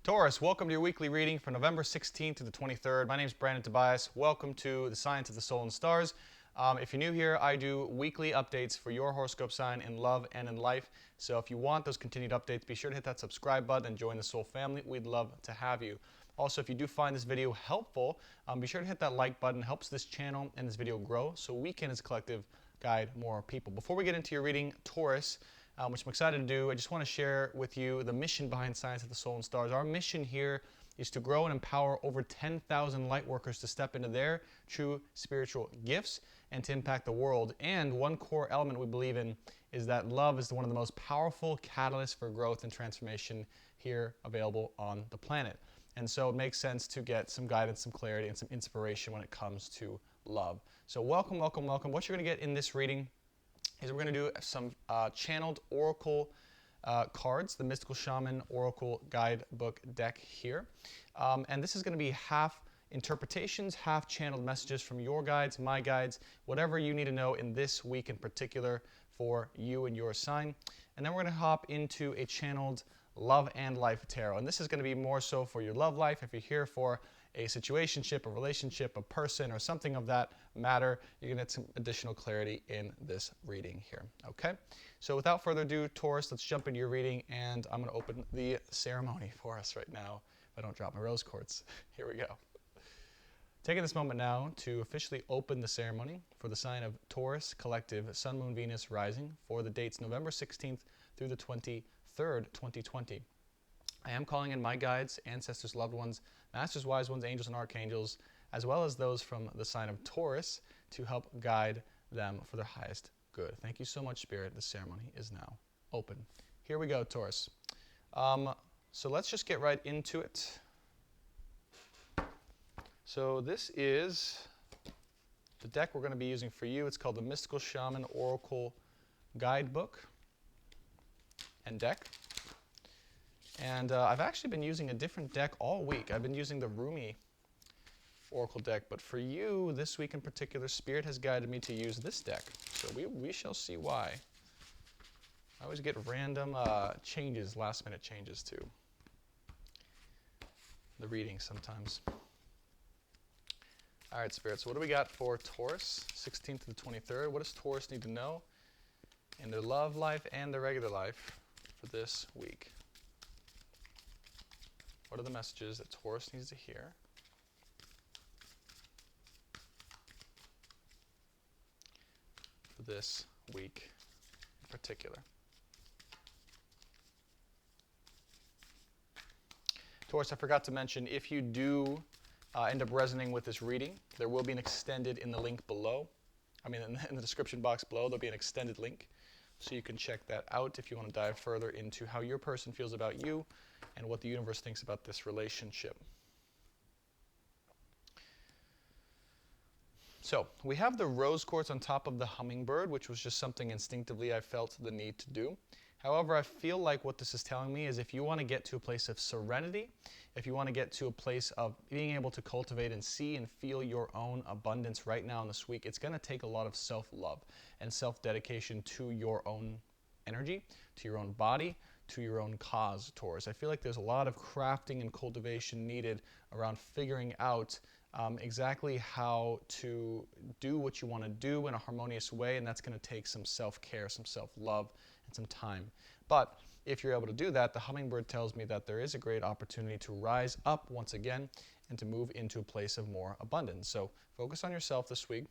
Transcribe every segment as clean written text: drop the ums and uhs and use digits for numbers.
Taurus, welcome to your weekly reading for November 16th to the 23rd. My name is Brandon Tobias. Welcome to the Science of the Soul and Stars. If you're new here, I do weekly updates for your horoscope sign in love and in life. So if you want those continued updates, be sure to hit that subscribe button and join the Soul family. We'd love to have you. Also, if you do find this video helpful, be sure to hit that like button. It helps this channel and this video grow so we can, as a collective, guide more people. Before we get into your reading, Taurus, which I'm excited to do, I just want to share with you the mission behind Science of the Soul and Stars. Our mission here is to grow and empower over 10,000 light workers to step into their true spiritual gifts and to impact the world. And one core element we believe in is that love is one of the most powerful catalysts for growth and transformation here available on the planet. And so it makes sense to get some guidance, some clarity, and some inspiration when it comes to love. So welcome, welcome, welcome. What you're going to get in this reading is we're going to do some channeled oracle cards, the Mystical Shaman Oracle Guidebook deck here. And this is going to be half interpretations, half channeled messages from your guides, my guides, whatever you need to know in this week in particular for you and your sign. And then we're going to hop into a channeled Love and Life Tarot. And this is going to be more so for your love life. If you're here for a situationship, a relationship, a person, or something of that matter, you're going to get some additional clarity in this reading here. Okay? So without further ado, Taurus, let's jump into your reading, and I'm going to open the ceremony for us right now if I don't drop my rose quartz. Here we go. Taking this moment now to officially open the ceremony for the sign of Taurus Collective, Sun, Moon, Venus, Rising, for the dates November 16th through the 23rd, 2020. I am calling in my guides, ancestors, loved ones, masters, wise ones, angels, and archangels, as well as those from the sign of Taurus to help guide them for their highest good. Thank you so much, Spirit. The ceremony is now open. Here we go, Taurus. So let's just get right into it. So this is the deck we're going to be using for you. It's called the Mystical Shaman Oracle Guidebook and deck. And I've actually been using a different deck all week. I've been using the Rumi Oracle deck, but for you, this week in particular, Spirit has guided me to use this deck. So we shall see why. I always get random changes, last-minute changes to the reading sometimes. All right, Spirit, so what do we got for Taurus, 16th to the 23rd? What does Taurus need to know in their love life and their regular life for this week? What are the messages that Taurus needs to hear? For this week in particular. Taurus, I forgot to mention, if you do end up resonating with this reading, there will be an extended in the link below. In the description box below, there'll be an extended link. So you can check that out if you want to dive further into how your person feels about you and what the universe thinks about this relationship. So we have the rose quartz on top of the hummingbird, which was just something instinctively I felt the need to do. However, I feel like what this is telling me is if you want to get to a place of serenity, if you want to get to a place of being able to cultivate and see and feel your own abundance right now in this week, it's going to take a lot of self-love and self-dedication to your own energy, to your own body, to your own cause, Taurus. I feel like there's a lot of crafting and cultivation needed around figuring out exactly how to do what you want to do in a harmonious way, and that's going to take some self-care, some self-love, and some time. But if you're able to do that, the hummingbird tells me that there is a great opportunity to rise up once again and to move into a place of more abundance. So focus on yourself this week.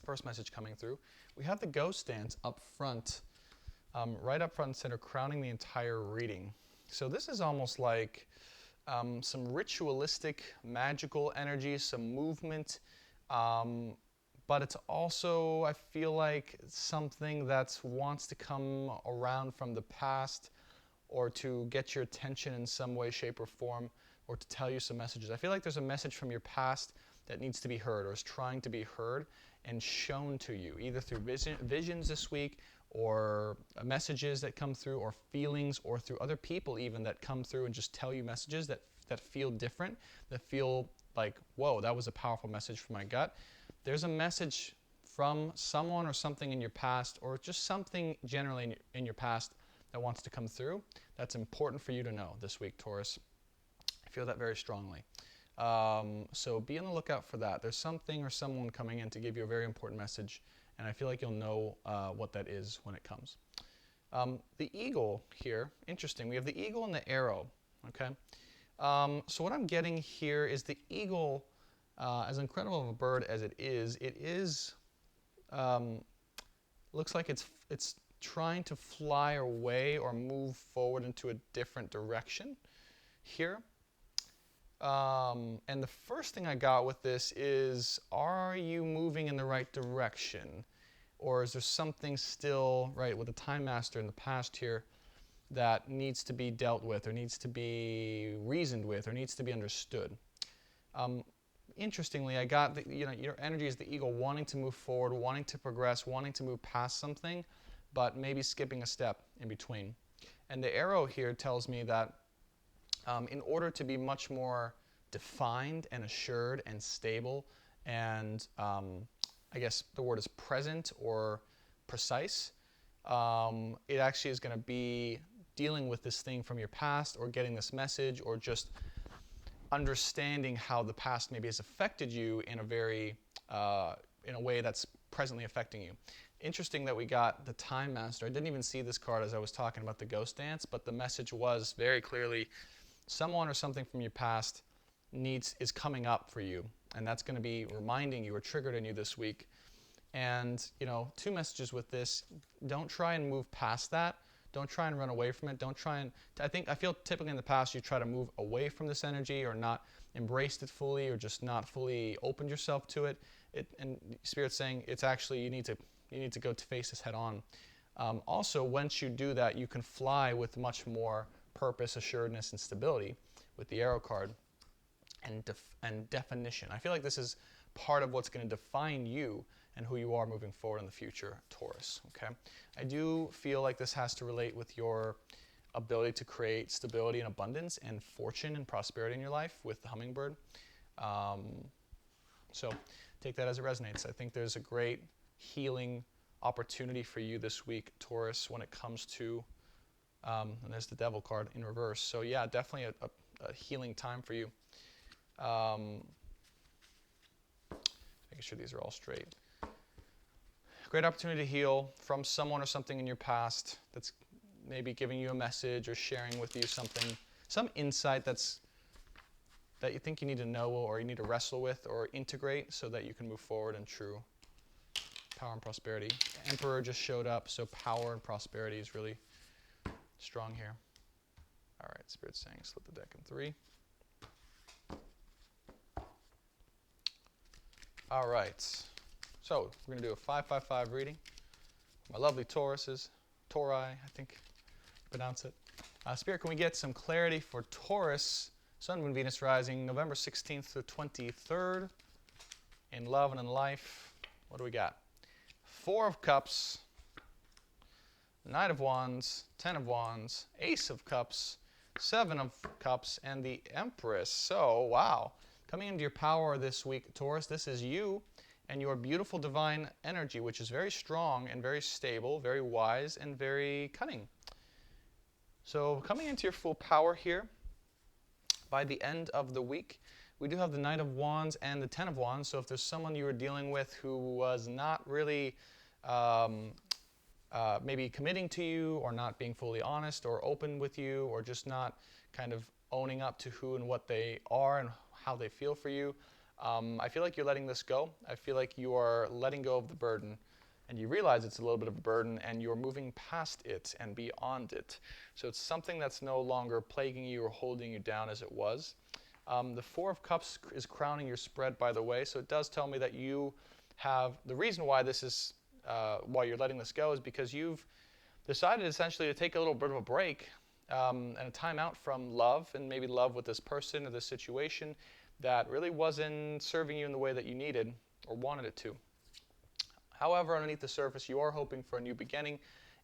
First message coming through. We have the ghost dance up front, right up front and center, crowning the entire reading. So this is almost like some ritualistic, magical energy, some movement, but it's also, I feel like, something that wants to come around from the past or to get your attention in some way, shape, or form, or to tell you some messages. I feel like there's a message from your past that needs to be heard or is trying to be heard and shown to you, either through visions this week or messages that come through or feelings or through other people even that come through and just tell you messages that feel different, that feel like, whoa, that was a powerful message from my gut. There's a message from someone or something in your past or just something generally in your past that wants to come through. That's important for you to know this week, Taurus. feel that very strongly. So be on the lookout for that. There's something or someone coming in to give you a very important message, and I feel like you'll know what that is when it comes. The eagle here, interesting. We have the eagle and the arrow, okay? So what I'm getting here is the eagle, as incredible of a bird as it is, looks like it's trying to fly away or move forward into a different direction here. And the first thing I got with this is, are you moving in the right direction? Or is there something still, right, with the Time Master in the past here that needs to be dealt with or needs to be reasoned with or needs to be understood? Interestingly, I got that, your energy is the eagle wanting to move forward, wanting to progress, wanting to move past something, but maybe skipping a step in between. And the arrow here tells me that in order to be much more defined and assured and stable and I guess the word is present or precise, it actually is going to be dealing with this thing from your past or getting this message or just understanding how the past maybe has affected you in a very, in a way that's presently affecting you. Interesting that we got the Time Master. I didn't even see this card as I was talking about the ghost dance, but the message was very clearly someone or something from your past is coming up for you, and that's going to be reminding you or triggered in you this week. And two messages with this: don't try and move past that. Don't try and run away from it. Don't try and I feel typically in the past you try to move away from this energy or not embraced it fully or just not fully opened yourself to it. And Spirit's saying it's actually you need to go to face this head on. Also, once you do that, you can fly with much more purpose, assuredness, and stability with the arrow card and definition. I feel like this is part of what's going to define you and who you are moving forward in the future, Taurus. Okay, I do feel like this has to relate with your ability to create stability and abundance and fortune and prosperity in your life with the hummingbird. So take that as it resonates. I think there's a great healing opportunity for you this week, Taurus, when it comes to, and there's the devil card in reverse. So yeah, definitely a healing time for you. Making sure these are all straight. Great opportunity to heal from someone or something in your past that's maybe giving you a message or sharing with you something, some insight that you think you need to know or you need to wrestle with or integrate so that you can move forward in true power and prosperity. Emperor just showed up, so power and prosperity is really strong here. All right, Spirit's saying split the deck in 3. All right, so we're going to do a 5-5-5 reading. My lovely Tauruses, Tauri, I think you pronounce it. Spirit, can we get some clarity for Taurus, Sun, Moon, Venus, rising, November 16th to 23rd, in love and in life? What do we got? 4 of Cups, Knight of Wands, 10 of Wands, Ace of Cups, 7 of Cups, and the Empress. So, wow. Coming into your power this week, Taurus, this is you and your beautiful divine energy, which is very strong and very stable, very wise, and very cunning. So coming into your full power here, by the end of the week, we do have the Knight of Wands and the 10 of Wands. So if there's someone you were dealing with who was not really maybe committing to you or not being fully honest or open with you or just not kind of owning up to who and what they are and how they feel for you, I feel like you're letting this go. I feel like you are letting go of the burden and you realize it's a little bit of a burden and you're moving past it and beyond it. So it's something that's no longer plaguing you or holding you down as it was. The 4 of Cups is crowning your spread, by the way, so it does tell me that you have, the reason why this is, why you're letting this go is because you've decided essentially to take a little bit of a break and a time out from love and maybe love with this person or this situation that really wasn't serving you in the way that you needed or wanted it to. However, underneath the surface, you are hoping for a new beginning,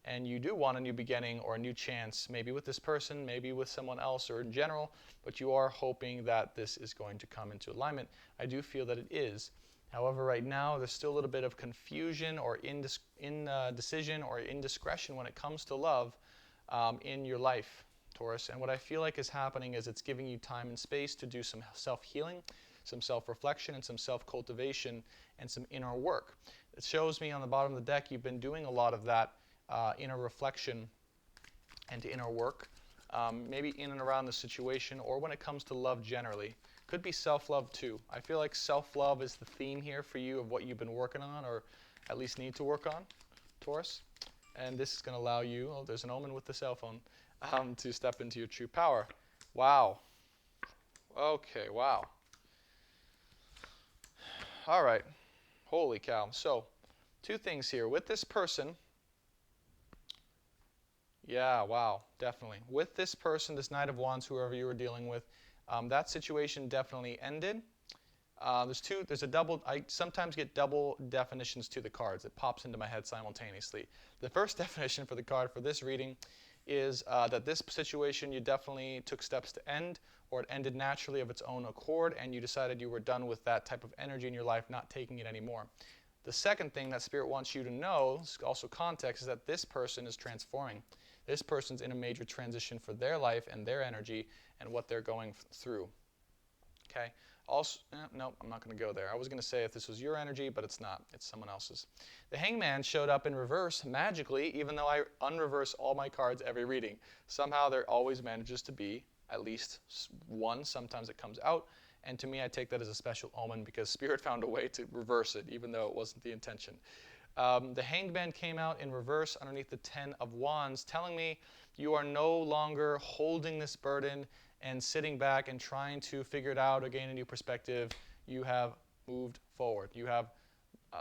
and you do want a new beginning or a new chance, maybe with this person, maybe with someone else or in general, but you are hoping that this is going to come into alignment. I do feel that it is. However, right now, there's still a little bit of confusion or indecision or indiscretion when it comes to love in your life, Taurus. And what I feel like is happening is it's giving you time and space to do some self-healing, some self-reflection, and some self-cultivation, and some inner work. It shows me on the bottom of the deck you've been doing a lot of that inner reflection and inner work, maybe in and around the situation, or when it comes to love generally. Could be self-love too. I feel like self-love is the theme here for you of what you've been working on, or at least need to work on, Taurus. And this is going to allow you, oh, there's an omen with the cell phone, to step into your true power. Wow. Okay, wow. All right. Holy cow. So, two things here. With this person, yeah, wow, definitely. With this person, this Knight of Wands, whoever you were dealing with, that situation definitely ended. There's a double, I sometimes get double definitions to the cards. It pops into my head simultaneously. The first definition for the card for this reading is that this situation you definitely took steps to end, or it ended naturally of its own accord, and you decided you were done with that type of energy in your life, not taking it anymore. The second thing that Spirit wants you to know, also context, is that this person is transforming. This person's in a major transition for their life and their energy and what they're going through. Okay? Also, no, I'm not going to go there. I was going to say if this was your energy, but it's not. It's someone else's. The Hangman showed up in reverse magically, even though I unreverse all my cards every reading. Somehow there always manages to be at least one. Sometimes it comes out. And to me, I take that as a special omen because Spirit found a way to reverse it, even though it wasn't the intention. The Hanged Man came out in reverse underneath the Ten of Wands, telling me you are no longer holding this burden and sitting back and trying to figure it out or gain a new perspective. You have moved forward. You have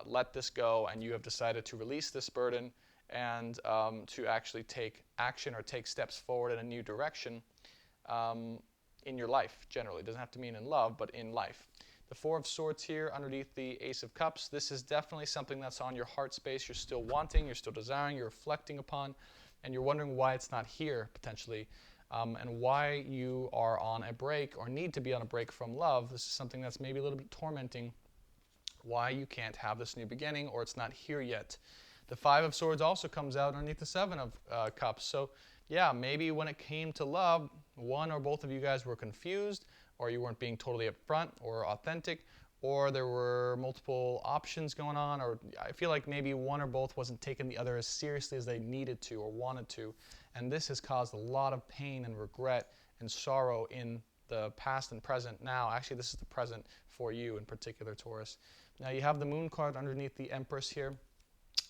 let this go, and you have decided to release this burden and to actually take action or take steps forward in a new direction in your life, generally. It doesn't have to mean in love, but in life. The Four of Swords here underneath the Ace of Cups, this is definitely something that's on your heart space. You're still wanting, you're still desiring, you're reflecting upon, and you're wondering why it's not here, potentially. And why you are on a break or need to be on a break from love. This is something that's maybe a little bit tormenting. Why you can't have this new beginning or it's not here yet. The Five of Swords also comes out underneath the Seven of Cups. So yeah, maybe when it came to love, one or both of you guys were confused, or you weren't being totally upfront or authentic, or there were multiple options going on, or I feel like maybe one or both wasn't taking the other as seriously as they needed to or wanted to. And this has caused a lot of pain and regret and sorrow in the past and present now. Actually, this is the present for you in particular, Taurus. Now, you have the Moon card underneath the Empress here.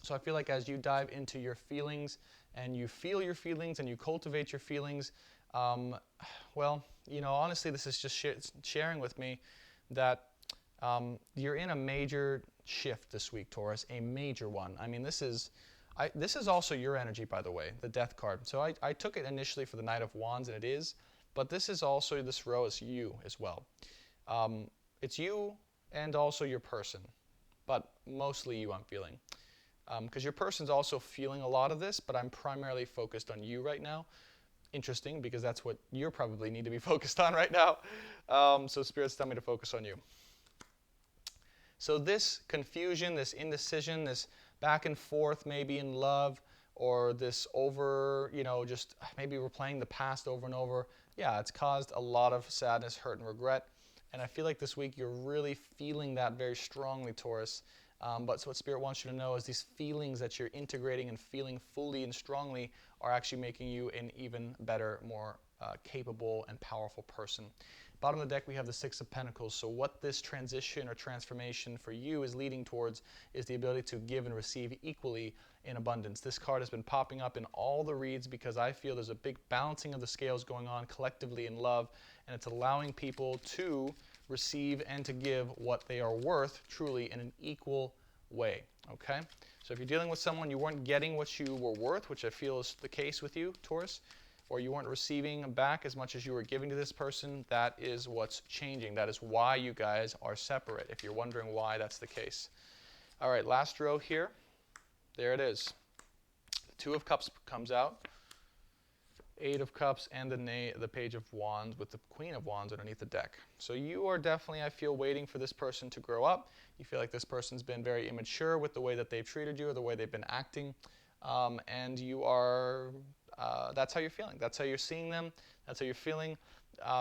So I feel like as you dive into your feelings and you feel your feelings and you cultivate your feelings, well, you know, honestly, this is just sharing with me that you're in a major shift this week, Taurus, a major one. I mean, this is also your energy, by the way, the Death card. So I took it initially for the Knight of Wands, and it is, but this is also, this row is you as well. It's you and also your person, but mostly you, I'm feeling. Because your person's also feeling a lot of this, but I'm primarily focused on you right now. Interesting, because that's what you probably need to be focused on right now. So Spirit's telling me to focus on you. So this confusion, this indecision, this back and forth maybe in love, or this over, you know, just maybe replaying the past over and over. Yeah, it's caused a lot of sadness, hurt, and regret. And I feel like this week you're really feeling that very strongly, Taurus. But so what Spirit wants you to know is these feelings that you're integrating and feeling fully and strongly are actually making you an even better, more capable and powerful person. Bottom of the deck, we have the Six of Pentacles. So what this transition or transformation for you is leading towards is the ability to give and receive equally in abundance. This card has been popping up in all the reads because I feel there's a big balancing of the scales going on collectively in love, and it's allowing people to receive and to give what they are worth truly in an equal way, okay? So if you're dealing with someone you weren't getting what you were worth, which I feel is the case with you, Taurus, or you weren't receiving back as much as you were giving to this person, that is what's changing. That is why you guys are separate, if you're wondering why that's the case. All right, last row here. There it is. The Two of Cups comes out. Eight of Cups and the Page of Wands with the Queen of Wands underneath the deck. So you are definitely, I feel, waiting for this person to grow up. You feel like this person's been very immature with the way that they've treated you or the way they've been acting. And you are, that's how you're feeling. That's how you're seeing them. That's how you're feeling.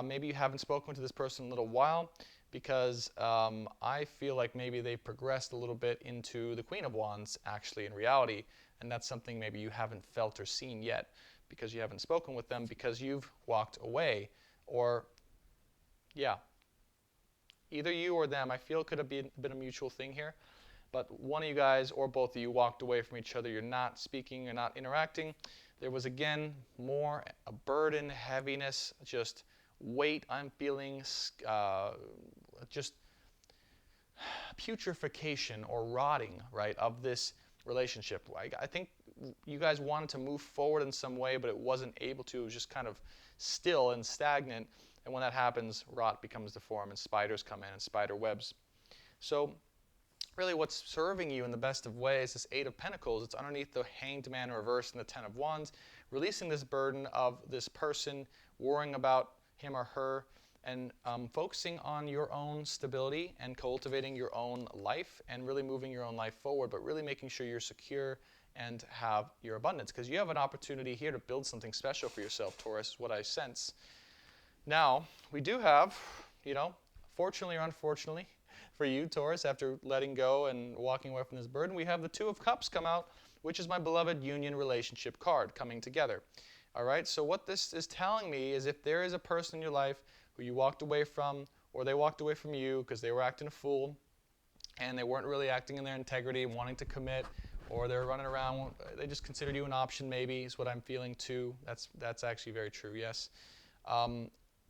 Maybe you haven't spoken to this person in a little while, because I feel like maybe they've progressed a little bit into the Queen of Wands, actually, in reality, and that's something maybe you haven't felt or seen yet, because you haven't spoken with them, because you've walked away. Or, yeah, either you or them. I feel it could have been a mutual thing here, but one of you guys or both of you walked away from each other. You're not speaking, you're not interacting. There was, again, more a burden, heaviness, just weight I'm feeling, just putrefaction or rotting, right, of this relationship. I think you guys wanted to move forward in some way, but it wasn't able to. It was just kind of still and stagnant. And when that happens, rot becomes the form, and spiders come in, and spider webs. So really what's serving you in the best of ways, this Eight of Pentacles, it's underneath the Hanged Man reversed and the Ten of Wands, releasing this burden of this person, worrying about him or her, and focusing on your own stability and cultivating your own life and really moving your own life forward, but really making sure you're secure and have your abundance, because you have an opportunity here to build something special for yourself, Taurus, is what I sense. Now, we do have, fortunately or unfortunately for you, Taurus, after letting go and walking away from this burden, we have the Two of Cups come out, which is my beloved union relationship card coming together. All right, so what this is telling me is if there is a person in your life who you walked away from, or they walked away from you because they were acting a fool, and they weren't really acting in their integrity, wanting to commit, or they're running around, they just considered you an option maybe, is what I'm feeling too. That's actually very true, yes.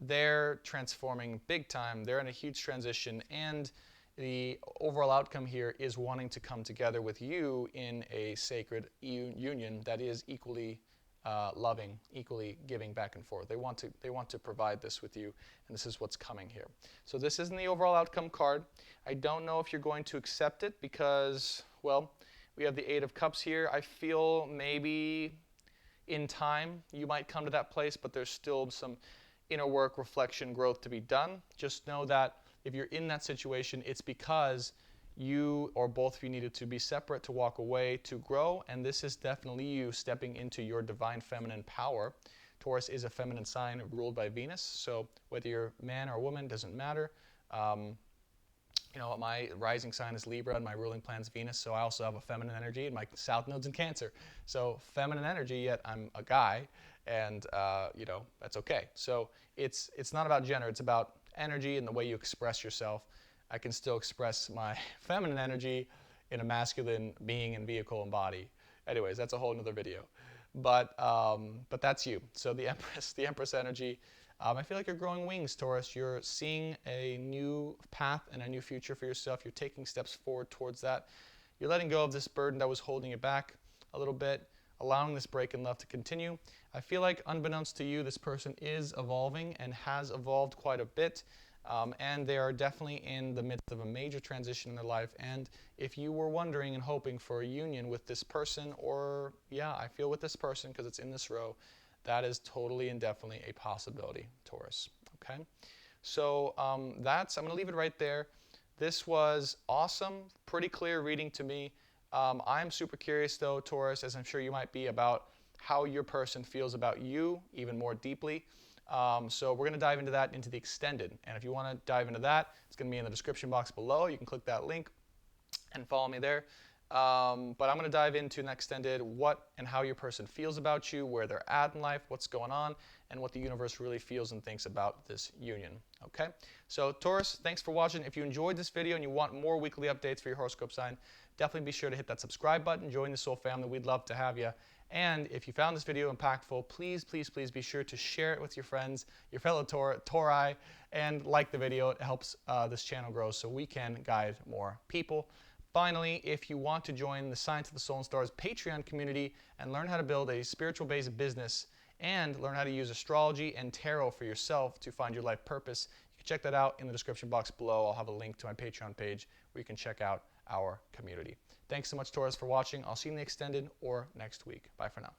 They're transforming big time. They're in a huge transition, and the overall outcome here is wanting to come together with you in a sacred union that is equally loving, equally giving back and forth. They want to provide this with you, and this is what's coming here. So this isn't the overall outcome card. I don't know if you're going to accept it because, well, we have the Eight of Cups here. I feel maybe in time you might come to that place, but there's still some inner work, reflection, growth to be done. Just know that if you're in that situation, it's because you or both of you needed to be separate, to walk away, to grow, and this is definitely you stepping into your divine feminine power. Taurus is a feminine sign ruled by Venus, so whether you're a man or a woman, doesn't matter. My rising sign is Libra, and my ruling planet is Venus, so I also have a feminine energy, and my south node's in Cancer. So feminine energy, yet I'm a guy, and that's okay. So it's not about gender, it's about energy and the way you express yourself. I can still express my feminine energy in a masculine being and vehicle and body. Anyways, that's a whole nother video. But that's you. So the Empress energy, I feel like you're growing wings, Taurus. You're seeing a new path and a new future for yourself. You're taking steps forward towards that. You're letting go of this burden that was holding you back a little bit, allowing this break in love to continue. I feel like unbeknownst to you, this person is evolving and has evolved quite a bit. And they are definitely in the midst of a major transition in their life. And if you were wondering and hoping for a union with this person, or I feel with this person because it's in this row, that is totally and definitely a possibility, Taurus. Okay, so I'm going to leave it right there. This was awesome, pretty clear reading to me. I'm super curious though, Taurus, as I'm sure you might be, about how your person feels about you even more deeply. So we're going to dive into that, into the extended. And if you want to dive into that, it's going to be in the description box below. You can click that link and follow me there. But I'm going to dive into an extended, what and how your person feels about you, where they're at in life, what's going on, and what the universe really feels and thinks about this union. Okay? So Taurus, thanks for watching. If you enjoyed this video and you want more weekly updates for your horoscope sign, definitely be sure to hit that subscribe button. Join the Soul family. We'd love to have you. And if you found this video impactful, please, please, please be sure to share it with your friends, your fellow Tauri, and like the video. It helps this channel grow so we can guide more people. Finally, if you want to join the Science of the Soul and Stars Patreon community and learn how to build a spiritual-based business and learn how to use astrology and tarot for yourself to find your life purpose, you can check that out in the description box below. I'll have a link to my Patreon page where you can check out our community. Thanks so much, Taurus, for watching. I'll see you in the extended or next week. Bye for now.